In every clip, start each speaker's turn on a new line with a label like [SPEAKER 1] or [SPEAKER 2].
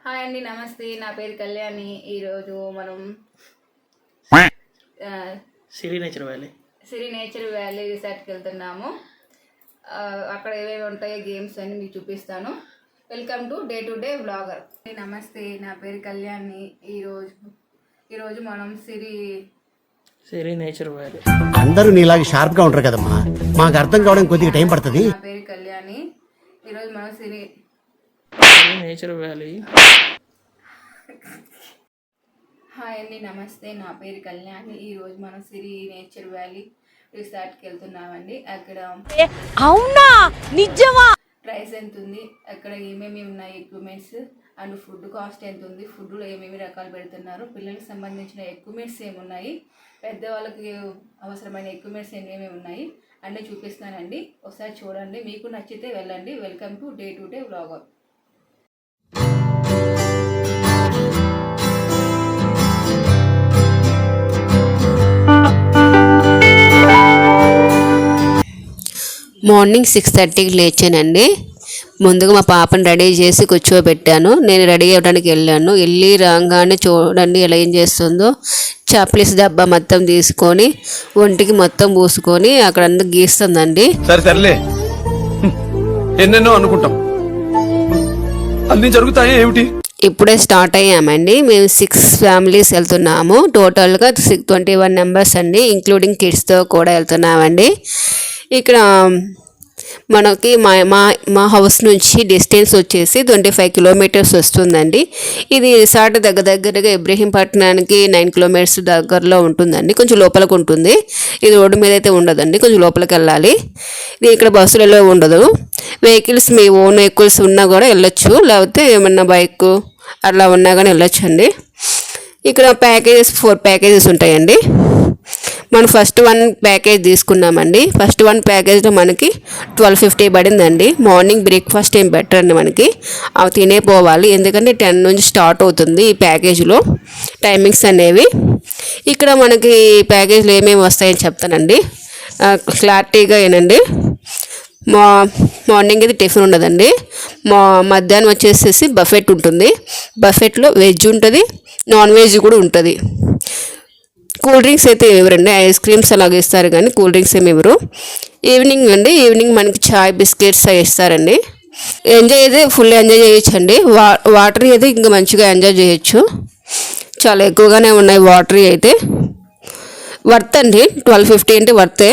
[SPEAKER 1] Hi అండి, నమస్తే. నా పేరు కళ్యాణి. ఈరోజు మనం
[SPEAKER 2] సిరి నేచర్ వ్యాలీ
[SPEAKER 1] రిసార్ట్కి వెళ్తున్నాము. అక్కడ ఏవేవి ఉంటాయో గేమ్స్ అన్ని మీకు చూపిస్తాను. Welcome to day vlogger. నమస్తే, నా పేరు కళ్యాణి. ఈరోజు మనం
[SPEAKER 2] సిరి నేచర్ వ్యాలీ.
[SPEAKER 3] అందరూ నీలాగా షార్ప్గా ఉంటారు కదమ్మా, మాకు అర్థం కావడం కొద్దిగా టైం పడుతుంది.
[SPEAKER 1] నా పేరు కళ్యాణి. ఈరోజు మనం సిరి
[SPEAKER 2] నేచర్ వ్యాలీ.
[SPEAKER 1] హాయ్ అండి, నమస్తే. నా పేరు కళ్యాణి. ఈరోజు మనం సిరి నేచర్ వ్యాలీ రిసార్ట్కి వెళ్తున్నామండి. అక్కడ
[SPEAKER 4] అవునా, నిజమా?
[SPEAKER 1] ప్రైస్ ఎంత ఉంది, అక్కడ ఏమేమి ఉన్నాయి ఎక్విప్మెంట్స్ అండ్ ఫుడ్ కాస్ట్ ఎంత ఉంది, ఫుడ్లో ఏమేమి రకాలు పెడుతున్నారు, పిల్లలకు సంబంధించిన ఎక్విప్మెంట్స్ ఏమున్నాయి, పెద్దవాళ్ళకి అవసరమైన ఎక్విప్మెంట్స్ ఏమేమి ఉన్నాయి అన్నీ చూపిస్తానండి. ఒకసారి చూడండి, మీకు నచ్చితే వెళ్ళండి. Welcome to day vlogger.
[SPEAKER 4] Morning 6:30కి లేచానండి. ముందుగా మా పాపను రెడీ చేసి కూర్చోబెట్టాను. నేను రెడీ అవ్వడానికి వెళ్ళి రాగానే చూడండి ఎలా ఏం చేస్తుందో. చాప్లిస్ డబ్బా మొత్తం తీసుకొని ఒంటికి మొత్తం పూసుకొని అక్కడ అంతా గీస్తుందండి.
[SPEAKER 5] సర్లే, ఎన్నెన్నో అనుకుంటాం, అన్ని జరుగుతాయి ఏమిటి.
[SPEAKER 4] ఇప్పుడే స్టార్ట్ అయ్యామండి. మేము 6 ఫ్యామిలీస్ వెళ్తున్నాము. టోటల్గా 21 మెంబర్స్ అండి, ఇంక్లూడింగ్ కిడ్స్తో కూడా వెళ్తున్నామండి. ఇక్కడ మనకి మా హౌస్ నుంచి డిస్టెన్స్ వచ్చేసి 25 కిలోమీటర్స్ వస్తుందండి. ఇది రిసార్ట్ దగ్గరగా ఇబ్రహీంపట్నానికి 9 కిలోమీటర్స్ దగ్గరలో ఉంటుందండి. కొంచెం లోపలికి ఉంటుంది. ఇది రోడ్డు మీద అయితే ఉండదండి, కొంచెం లోపలికి వెళ్ళాలి. ఇది ఇక్కడ బస్సులలో ఉండదు. వెహికల్స్ మీ ఓన్ వెహికల్స్ ఉన్నా కూడా వెళ్ళొచ్చు, లేకపోతే ఏమన్నా బైక్ అట్లా ఉన్నా కానీ వెళ్ళొచ్చు అండి. ఇక్కడ 4 ప్యాకేజెస్ ఉంటాయండి. మనం ఫస్ట్ 1 ప్యాకేజ్ తీసుకున్నామండి. ఫస్ట్ 1 ప్యాకేజ్లో మనకి 1250 పడిందండి. మార్నింగ్ బ్రేక్ఫాస్ట్ ఏం బెటర్ అండి, మనకి అవి తినే పోవాలి, ఎందుకంటే 10 నుంచి స్టార్ట్ అవుతుంది ఈ ప్యాకేజ్లో టైమింగ్స్ అనేవి. ఇక్కడ మనకి ప్యాకేజ్లో ఏమేమి వస్తాయని చెప్తానండి క్లారిటీగా. ఏనండి, మార్నింగ్ అయితే టిఫిన్ ఉండదండి. మధ్యాహ్నం వచ్చేసేసి బఫెట్ ఉంటుంది. బఫెట్లో వెజ్ ఉంటుంది, నాన్ వెజ్ కూడా ఉంటుంది. కూల్ డ్రింక్స్ అయితే ఇవ్వరండి, ఐస్ క్రీమ్స్ అలాగే ఇస్తారు కానీ కూల్ డ్రింక్స్ ఏమి ఇవ్వరు. ఈవినింగ్ మనకి చాయ్ బిస్కెట్స్ అవి ఇస్తారండి. ఎంజాయ్ అయితే ఫుల్ ఎంజాయ్ చేయొచ్చు అండి. వాటర్ అయితే ఇంకా మంచిగా ఎంజాయ్ చేయొచ్చు. చాలా ఎక్కువగానే ఉన్నాయి వాటర్ అయితే. వర్త్ అండి, 1250 అంటే వర్తే,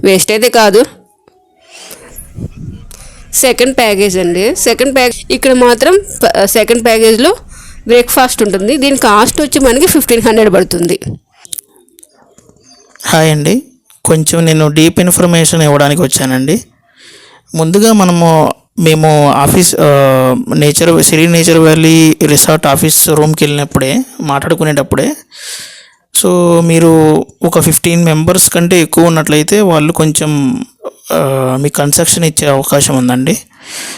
[SPEAKER 4] వేస్ట్ అయితే కాదు. సెకండ్ ప్యాకేజ్ అండి. ఇక్కడ మాత్రం సెకండ్ ప్యాకేజ్లో బ్రేక్ఫాస్ట్ ఉంటుంది. దీని కాస్ట్ వచ్చి మనకి 1500 పడుతుంది.
[SPEAKER 2] హాయ్ అండి, కొంచెం నేను డీప్ ఇన్ఫర్మేషన్ ఇవ్వడానికి వచ్చానండి. ముందుగా మేము ఆఫీస్ సిరి నేచర్ వ్యాలీ రిసార్ట్ ఆఫీస్ రూమ్కి మాట్లాడుకునేటప్పుడే సో మీరు ఒక 15 మెంబర్స్ కంటే ఎక్కువ ఉన్నట్లయితే వాళ్ళు కొంచెం మీకు కన్సెషన్ ఇచ్చే అవకాశం ఉందండి.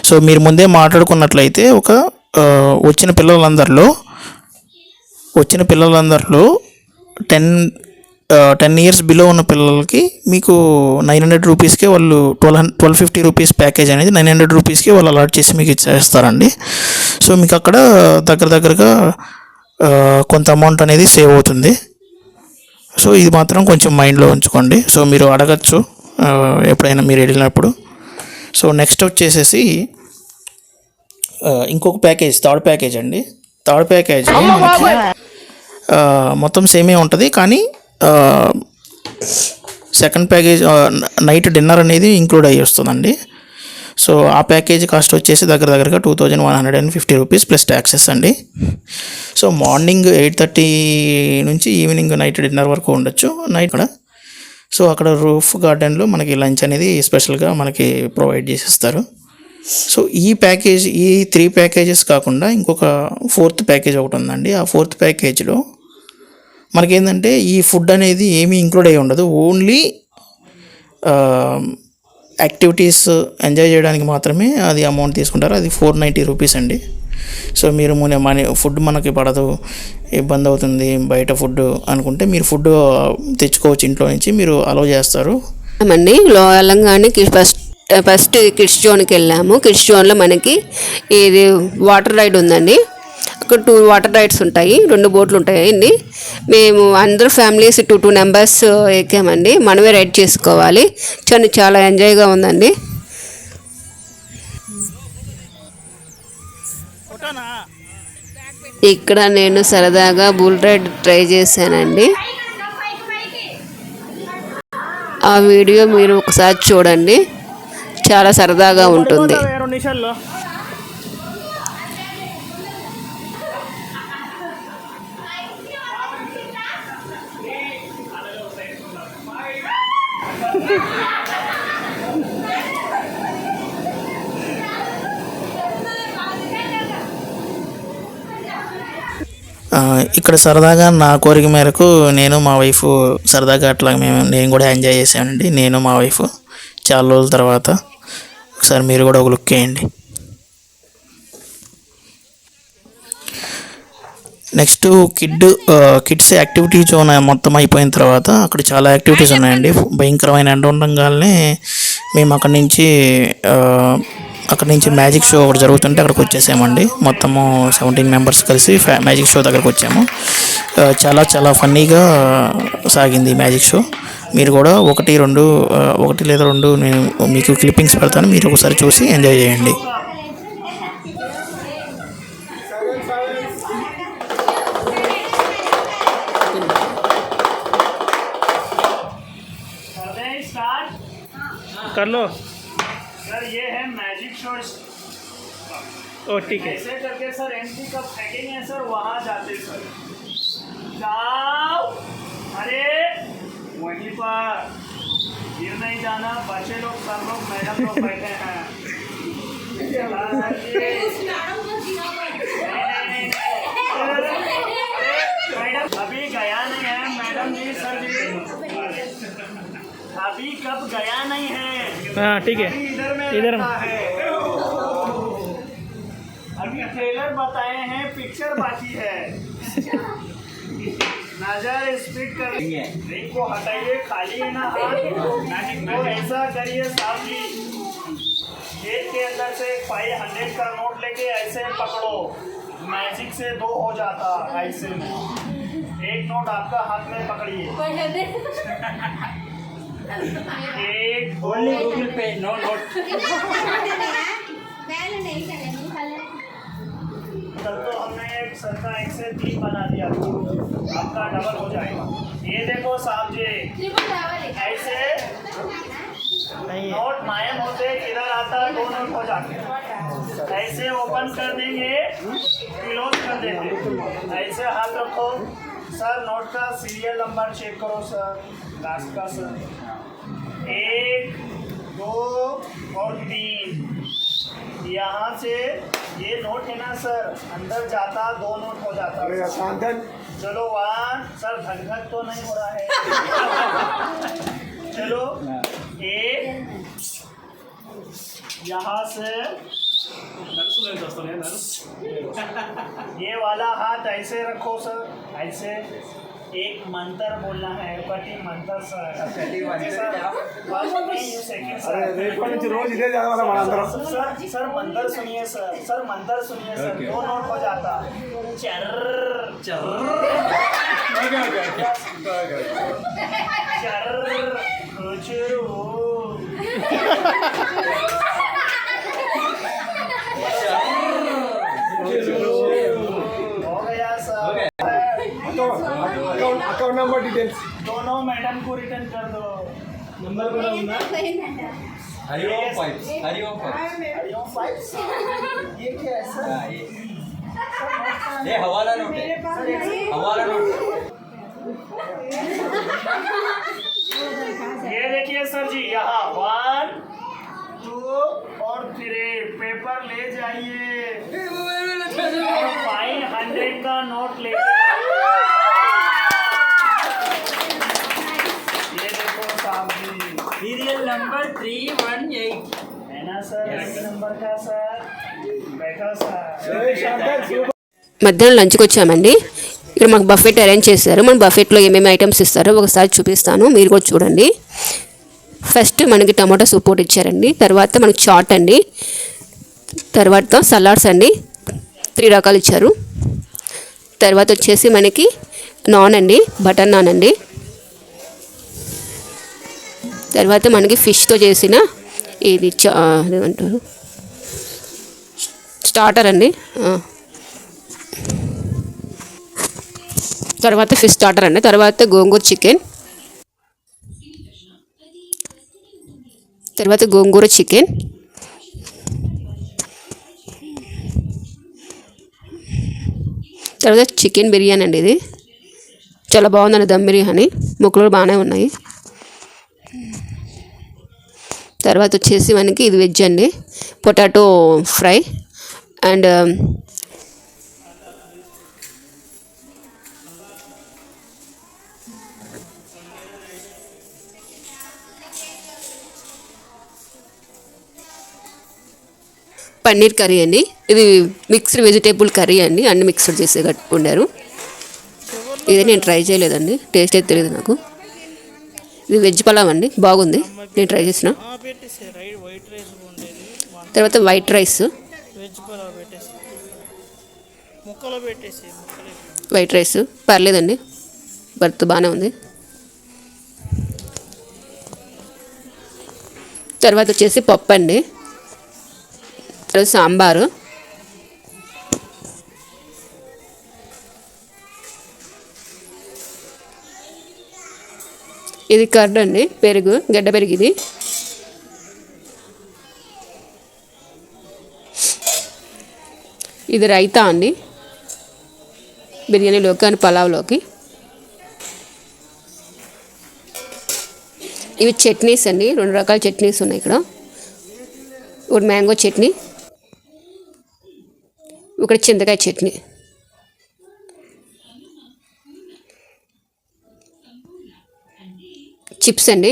[SPEAKER 2] సో మీరు ముందే మాట్లాడుకున్నట్లయితే వచ్చిన పిల్లలందరిలో 10 ఇయర్స్ బిలో ఉన్న పిల్లలకి మీకు 900 రూపీస్కే వాళ్ళు 1250 రూపీస్ ప్యాకేజ్ అనేది 900 రూపీస్కి వాళ్ళు అలాట్ చేసి మీకు ఇచ్చేస్తారండి. సో మీకు అక్కడ దగ్గరగా కొంత అమౌంట్ అనేది సేవ్ అవుతుంది. సో ఇది మాత్రం కొంచెం మైండ్లో ఉంచుకోండి. సో మీరు అడగచ్చు ఎప్పుడైనా మీరు వెళ్ళినప్పుడు. సో నెక్స్ట్ వచ్చేసేసి ఇంకొక ప్యాకేజ్, థర్డ్ ప్యాకేజ్ అండి. థర్డ్ ప్యాకేజ్ మొత్తం సేమే ఉంటుంది, కానీ సెకండ్ ప్యాకేజ్ నైట్ డిన్నర్ అనేది ఇంక్లూడ్ అయ్యి వస్తుందండి. సో ఆ ప్యాకేజ్ కాస్ట్ వచ్చేసి దగ్గరగా 2150 రూపీస్ ప్లస్ ట్యాక్సెస్ అండి. సో మార్నింగ్ 8:30 నుంచి ఈవినింగ్ నైట్ డిన్నర్ వరకు ఉండొచ్చు నైట్ కూడా. సో అక్కడ రూఫ్ గార్డెన్లో మనకి లంచ్ అనేది స్పెషల్గా మనకి ప్రొవైడ్ చేసేస్తారు. సో ఈ 3 ప్యాకేజెస్ కాకుండా ఇంకొక 4th ప్యాకేజ్ ఒకటి ఉందండి. ఆ 4th ప్యాకేజ్లో మనకేంటంటే ఈ ఫుడ్ అనేది ఏమీ ఇంక్లూడ్ అయ్యి ఉండదు, ఓన్లీ యాక్టివిటీస్ ఎంజాయ్ చేయడానికి మాత్రమే అది అమౌంట్ తీసుకుంటారు. అది 490 రూపీస్ అండి. సో మీరు ఫుడ్ మనకి పడదు, ఇబ్బంది అవుతుంది బయట ఫుడ్ అనుకుంటే మీరు ఫుడ్ తెచ్చుకోవచ్చు, ఇంట్లో నుంచి మీరు అలౌ చేస్తారు.
[SPEAKER 4] అండి వెళ్ళంగానే ఫస్ట్ ఫస్ట్ కిడ్స్ జోన్కి వెళ్ళాము. కిడ్స్ జోన్లో మనకి ఇది వాటర్ రైడ్ ఉందండి. అక్కడ 2 వాటర్ రైడ్స్ ఉంటాయి, 2 బోట్లు ఉంటాయండి. మేము అందరూ ఫ్యామిలీస్ 2 నెంబర్స్ ఎక్కామండి. మనమే రైడ్ చేసుకోవాలి. చాలా ఎంజాయ్గా ఉందండి. ఇక్కడ నేను సరదాగా బుల్ రైడ్ ట్రై చేశానండి. ఆ వీడియో మీరు ఒకసారి చూడండి, చాలా సరదాగా ఉంటుంది.
[SPEAKER 2] ఇక్కడ సరదాగా నా కోరిక మేరకు నేను మా వైఫ్ సరదాగా అట్లా నేను కూడా ఎంజాయ్ చేశానండి. నేను మా వైఫ్ చాలా రోజుల తర్వాత. ఒకసారి మీరు కూడా ఒక లుక్ వేయండి. నెక్స్ట్ కిడ్స్ యాక్టివిటీ జోన్ మొత్తం అయిపోయిన తర్వాత అక్కడ చాలా యాక్టివిటీస్ ఉన్నాయండి. భయంకరమైన ఎండ ఉండగానే మేము అక్కడి నుంచి మ్యాజిక్ షో ఒకటి జరుగుతుంటే అక్కడికి వచ్చేసామండి. మొత్తము 17 మెంబర్స్ కలిసి మ్యాజిక్ షో దగ్గరకు వచ్చాము. చాలా ఫన్నీగా సాగింది మ్యాజిక్ షో. మీరు కూడా ఒకటి లేదా రెండు నేను మీకు క్లిప్పింగ్స్ పెడతాను, మీరు ఒకసారి చూసి ఎంజాయ్ చేయండి.
[SPEAKER 6] कर लो
[SPEAKER 7] सर। ये है मैजिक शो।
[SPEAKER 6] ओ ठीक है।
[SPEAKER 7] ऐसे करके सर एंट्री कब फेंकेंगे सर, वहाँ जाते सर। जाओ, अरे वहीं पर गिर नहीं जाना। बच्चे लोग, सर लोग, मैडम लोग बैठे हैं। मैडम अभी गया नहीं है मैडम जी, सर जी अभी कब गया नहीं है।
[SPEAKER 6] हाँ ठीक है,
[SPEAKER 7] इधर में है। अभी ट्रेलर बताए हैं, पिक्चर बाकी है। नजर स्पीड कर रिंग को हटाइए, खाली है ना हाथ, तो ऐसा करिए साहब जी, जेब के अंदर से 500 का नोट लेके ऐसे पकड़ो, मैजिक से 2 हो जाता। ऐसे में 1 नोट आपका हाथ में पकड़िए। 1 गूगल पे नो नोट। कल तो हमने एक सर का 1 से 3 बना दिया, आपका डबल हो जाएगा। ये देखो साहब जी, ऐसे नोट मायम होते, किधर आता 2 नोट हो जाते। ऐसे ओपन कर देंगे, क्लोज कर देंगे। ऐसे हाथ रखो सर, नोट का सीरियल नंबर चेक करो सर, लास्ट का सर। 1, 2 और 3। यहाँ से ये नोट है ना सर, अंदर जाता 2 नोट हो जाता। चलो 1 सर, धनघट तो नहीं हो रहा है। चलो 1 यहाँ से ये वाला हाथ ऐसे रखो सर, ऐसे एक मंत्र बोलना है। कटी मंत्र सर, सर मंत्र सुनिए सर, सर मंत्र सुनिए सर, 2 नोट हो जाता। चर चर चर हो गया सर।
[SPEAKER 6] अकाउंट नंबर डिटेल्स
[SPEAKER 7] दोनों मैडम को रिटर्न कर दो।
[SPEAKER 6] नंबर बोला
[SPEAKER 7] हरिओम पाइप्स, हरिओम पाइप्स। ये क्या है सर?
[SPEAKER 8] ये हवाला नोट है, हवाला नोट।
[SPEAKER 7] ये देखिए सर जी, यहाँ 1 2 और 3 पेपर ले जाइए, 500 का नोट ले। ये देखो साहब जी, सीरियल नंबर 318 है ना सर, नंबर का सर। बैठो सर।
[SPEAKER 4] మధ్యాహ్నం లంచ్కి వచ్చామండి. ఇక్కడ మాకు బఫెట్ అరేంజ్ చేశారు. మన బఫెట్లో ఏమేమి ఐటమ్స్ ఇస్తారో ఒకసారి చూపిస్తాను, మీరు కూడా చూడండి. ఫస్ట్ మనకి టమాటో సూప్ ఒకటి ఇచ్చారండి, తర్వాత మనకి చాట్ అండి, తర్వాత సలాడ్స్ అండి 3 రకాలు ఇచ్చారు. తర్వాత వచ్చేసి మనకి నాన్ అండి, బటర్ నాన్ అండి. తర్వాత మనకి ఫిష్తో చేసిన ఇది ఏమంటారు స్టార్టర్ అండి. తర్వాత ఫిష్ స్టార్టర్ అండి. తర్వాత గోంగూర చికెన్, తర్వాత గోంగూర చికెన్, తర్వాత చికెన్ బిర్యానీ అండి. ఇది చాలా బాగుందండి, దమ్ బిర్యానీ, ముక్కలు బాగానే ఉన్నాయి. తర్వాత వచ్చేసి మనకి ఇది వెజ్ అండి, potato fry and paneer curry అండి. ఇది మిక్స్డ్ వెజిటేబుల్ కర్రీ అండి, అన్ని మిక్స్డ్ చేసి కట్టుకున్నారు. ఇది నేను ట్రై చేయలేదండి, టేస్ట్ అయితే తెలియదు నాకు. ఇది వెజ్ పలావ్ అండి, బాగుంది, నేను ట్రై చేసిన. తర్వాత వైట్ రైస్, వైట్ రైస్ పర్లేదండి, బట్ బాగానే ఉంది. తర్వాత వచ్చేసి పప్పు అండి, తర్వాత సాంబారు, ఇది కర్డ్ అండి, పెరుగు, గడ్డ పెరుగు. ఇది రైతా అండి, బిర్యానీలోకి అని పలావ్లోకి. ఇవి చట్నీస్ అండి, 2 రకాల చట్నీస్ ఉన్నాయి ఇక్కడ. ఒకటి మ్యాంగో చట్నీ, ఒకటి చింతకాయ చట్నీ. చిప్స్ అండి,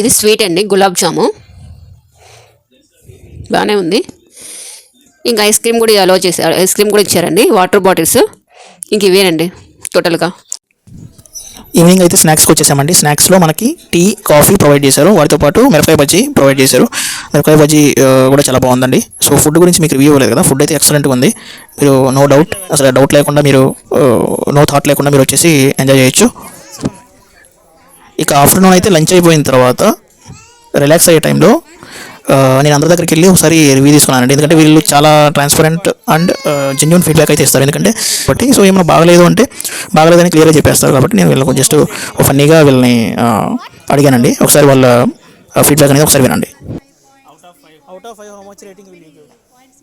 [SPEAKER 4] ఇది స్వీట్ అండి, గులాబ్ జాము, బాగానే ఉంది. ఇంకా ఐస్ క్రీమ్ కూడా అలో చేశారు, ఐస్ క్రీమ్ కూడా ఇచ్చారండి, వాటర్ బాటిల్స్. ఇంక ఇవేనండి టోటల్గా.
[SPEAKER 2] ఈవినింగ్ అయితే స్నాక్స్కి వచ్చేసామండి. స్నాక్స్లో మనకి టీ, కాఫీ ప్రొవైడ్ చేశారు, వాటితో పాటు మిరపకాయ బజ్జీ ప్రొవైడ్ చేశారు. మిరపకాయ బజ్జీ కూడా చాలా బాగుందండి. సో ఫుడ్ గురించి మీకు రివ్యూ ఇవ్వలేదు కదా, ఫుడ్ అయితే ఎక్సలెంట్గా ఉంది. మీరు నో డౌట్, అసలు డౌట్ లేకుండా మీరు నో థాట్ లేకుండా మీరు వచ్చేసి ఎంజాయ్ చేయొచ్చు. ఇక ఆఫ్టర్నూన్ అయితే లంచ్ అయిపోయిన తర్వాత రిలాక్స్ అయ్యే టైంలో నేను అందరి దగ్గరికి వెళ్ళి ఒకసారి రివ్యూ తీసుకున్నానండి. ఎందుకంటే వీళ్ళు చాలా ట్రాన్స్పరెంట్ అండ్ జెన్యూన్ ఫీడ్బ్యాక్ అయితే ఇస్తారు. ఎందుకంటే బట్టి సో ఏమైనా బాగలేదు అంటే బాగలేదని క్లియర్గా చెప్పేస్తారు. కాబట్టి నేను వీళ్ళకి జస్ట్ ఫన్నీగా వీళ్ళని అడిగానండి. ఒకసారి వాళ్ళ ఫీడ్బ్యాక్ అనేది ఒకసారి వినండి.
[SPEAKER 6] Out of 5, how much rating will you give?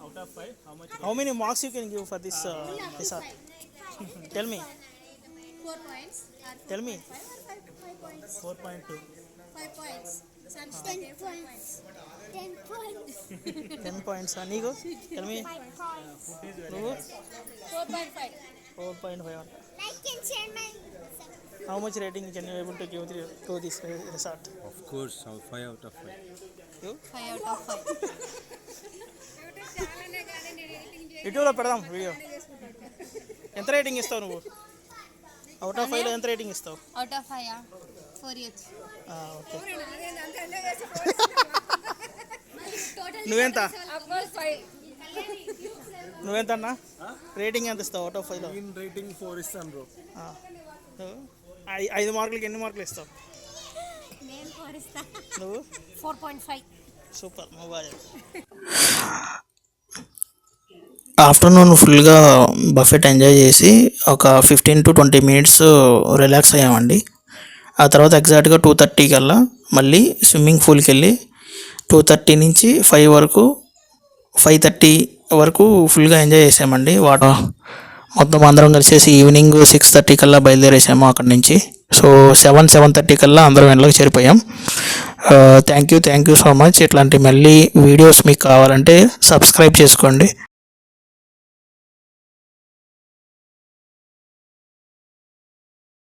[SPEAKER 6] Out of 5, how much? How many marks you can give for this resort? Tell me.
[SPEAKER 9] 4 points.
[SPEAKER 6] Tell me.
[SPEAKER 9] 5 points.
[SPEAKER 6] 4.2.
[SPEAKER 9] 5 points. 10 points. 10 points.
[SPEAKER 6] 10 points. Nigo? Tell me.
[SPEAKER 9] 5 points.
[SPEAKER 6] No?
[SPEAKER 9] 4.5.
[SPEAKER 6] 4.5.
[SPEAKER 9] Like and share my.
[SPEAKER 6] How much rating can you able to give to this resort?
[SPEAKER 8] Of course, 5 out of 5.
[SPEAKER 6] You?
[SPEAKER 9] 5 out of 5.
[SPEAKER 6] యూట్యూబ్లో పెడదాం video. ఎంత rating ఇస్తావు నువ్వు? Out of 5లో ఎంత rating ఇస్తావు?
[SPEAKER 9] Out of 5, 4 years.
[SPEAKER 6] Okay. నువ్వెంత? నువ్వెంత అన్నా? రేటింగ్ ఎంత ఇస్తావు అవుట్ ఆఫ్ 5లో?
[SPEAKER 5] రేటింగ్ 4 ఇస్తాను బ్రో.
[SPEAKER 6] 5 మార్కులకి ఎన్ని మార్కులు ఇస్తావు?
[SPEAKER 9] నేను 4 ఇస్తా.
[SPEAKER 6] నువ్వు?
[SPEAKER 9] 4.5.
[SPEAKER 6] సూపర్, నువ్వు బాగా.
[SPEAKER 2] ఆఫ్టర్నూన్ ఫుల్గా బఫెట్ ఎంజాయ్ చేసి ఒక 15 to 20 minutes రిలాక్స్ అయ్యామండి. ఆ తర్వాత ఎగ్జాక్ట్గా 2:30 కల్లా మళ్ళీ స్విమ్మింగ్ పూల్కి వెళ్ళి 2:30 నుంచి 5 వరకు 5:30 వరకు ఫుల్గా ఎంజాయ్ చేసామండి. మొత్తం అందరం కలిసేసి ఈవినింగ్ 6:30 కల్లా బయలుదేరేసాము అక్కడి నుంచి. సో 7:30 కల్లా అందరం ఇంట్లోకి చేరిపోయాం. Thank you so much. ఇట్లాంటి మళ్ళీ వీడియోస్ మీకు కావాలంటే సబ్స్క్రైబ్ చేసుకోండి.